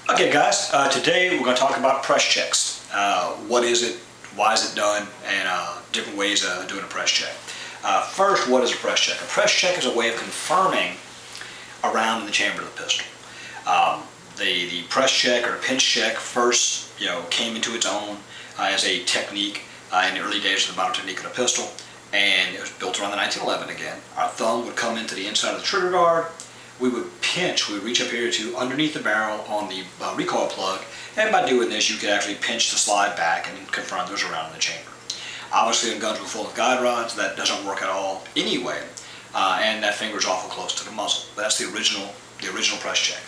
Okay guys, today we're going to talk about press checks. What is it, why is it done, and different ways of doing a press check. First, what is a press check? A press check is a way of confirming a round in the chamber of the pistol. The press check or pinch check first came into its own as a technique in the early days of the modern technique of a pistol, and it was built around the 1911 again. Our thumb would come into the inside of the trigger guard. We would pinch, we would reach up here to underneath the barrel on the recoil plug, and by doing this you could actually pinch the slide back and confirm there's a round in the chamber. Obviously in guns with full of guide rods that doesn't work at all anyway, and that finger is awful close to the muzzle. That's the original press check.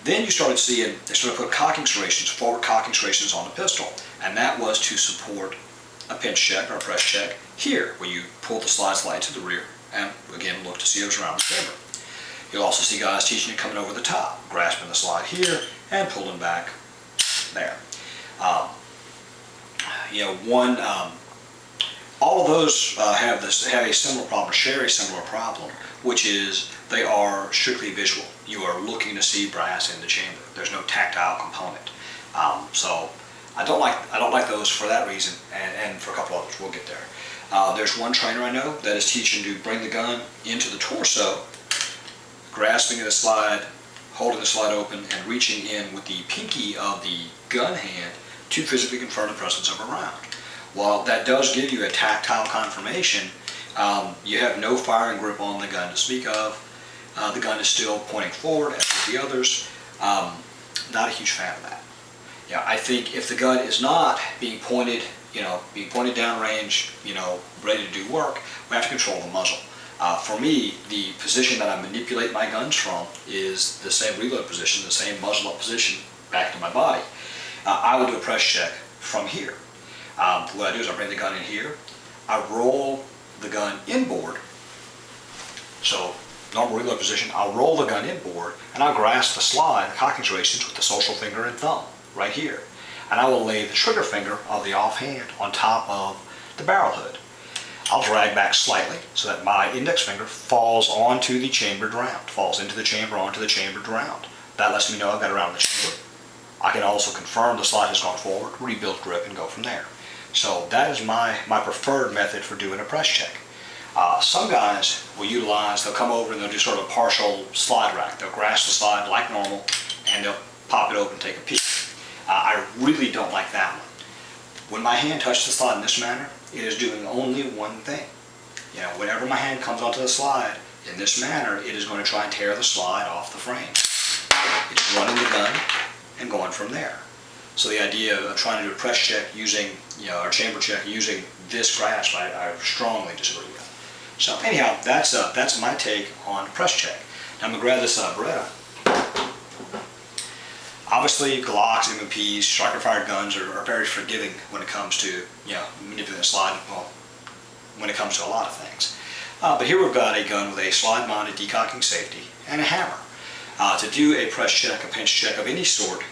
Then you started seeing, they started putting cocking serrations, forward cocking serrations on the pistol, and that was to support a pinch check or a press check here, where you pull the slide to the rear and again look to see if it's around the chamber. You'll also see guys teaching it coming over the top, grasping the slide here and pulling back there. All of those have a similar problem, share a similar problem, which is they are strictly visual. You are looking to see brass in the chamber. There's no tactile component. So I don't like those for that reason, and for a couple others. We'll get there. There's one trainer I know that is teaching to bring the gun into the torso, grasping the slide, holding the slide open, and reaching in with the pinky of the gun hand to physically confirm the presence of a round. While that does give you a tactile confirmation, you have no firing grip on the gun to speak of. The gun is still pointing forward, as with the others. Not a huge fan of that. I think if the gun is not being pointed, downrange, ready to do work, we have to control the muzzle. For me, the position that I manipulate my guns from is the same reload position, the same muzzle up position back to my body. I will do a press check from here. What I do is I bring the gun in here, I roll the gun inboard, so normal reload position, I'll roll the gun inboard and I'll grasp the slide, the cocking serrations with the social finger and thumb right here. And I will lay the trigger finger of the offhand on top of the barrel hood. I'll drag back slightly so that my index finger falls onto the chambered round, falls into the chamber onto the chambered round. That lets me know I've got a round in the chamber. I can also confirm the slide has gone forward, rebuild grip, and go from there. So that is my preferred method for doing a press check. Some guys will utilize, they'll come over and they'll do sort of a partial slide rack. They'll grasp the slide like normal and they'll pop it open and take a peek. I really don't like that one. When my hand touches the slide in this manner, it is doing only one thing. Whenever my hand comes onto the slide in this manner, it is going to try and tear the slide off the frame. It's running the gun and going from there. So the idea of trying to do a press check using, or chamber check using this grasp, I strongly disagree with. So anyhow, that's my take on press check. Now I'm going to grab this Beretta. Obviously, Glocks, M&Ps, striker-fired guns are very forgiving when it comes to manipulating the slide. Well, when it comes to a lot of things. But here we've got a gun with a slide-mounted decocking safety and a hammer. To do a press check, a pinch check of any sort,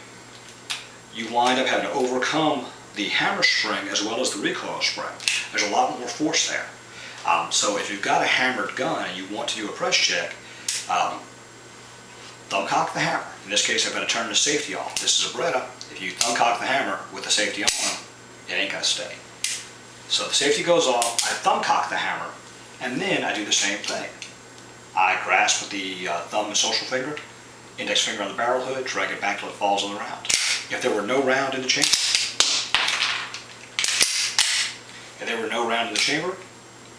you wind up having to overcome the hammer spring as well as the recoil spring. There's a lot more force there. So if you've got a hammered gun and you want to do a press check, thumb cock the hammer. In this case, I've got to turn the safety off. This is a Beretta. If you thumb cock the hammer with the safety on, it ain't going to stay. So the safety goes off, I thumb cock the hammer, and then I do the same thing. I grasp with the thumb and social finger, index finger on the barrel hood, drag it back till it falls on the round. If there were no round in the chamber,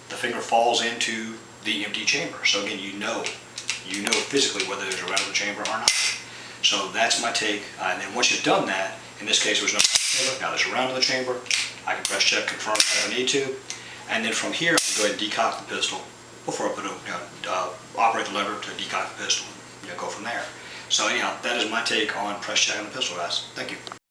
the finger falls into the empty chamber. So again, you know physically whether there's a round in the chamber or not. So that's my take. And then once you've done that, in this case there was no chamber, now there's a round in the chamber, I can press check, confirm if I need to, and then from here I can go ahead and decock the pistol before I put operate the lever to decock the pistol and go from there. So anyhow, that is my take on press check on the pistol, guys. Thank you.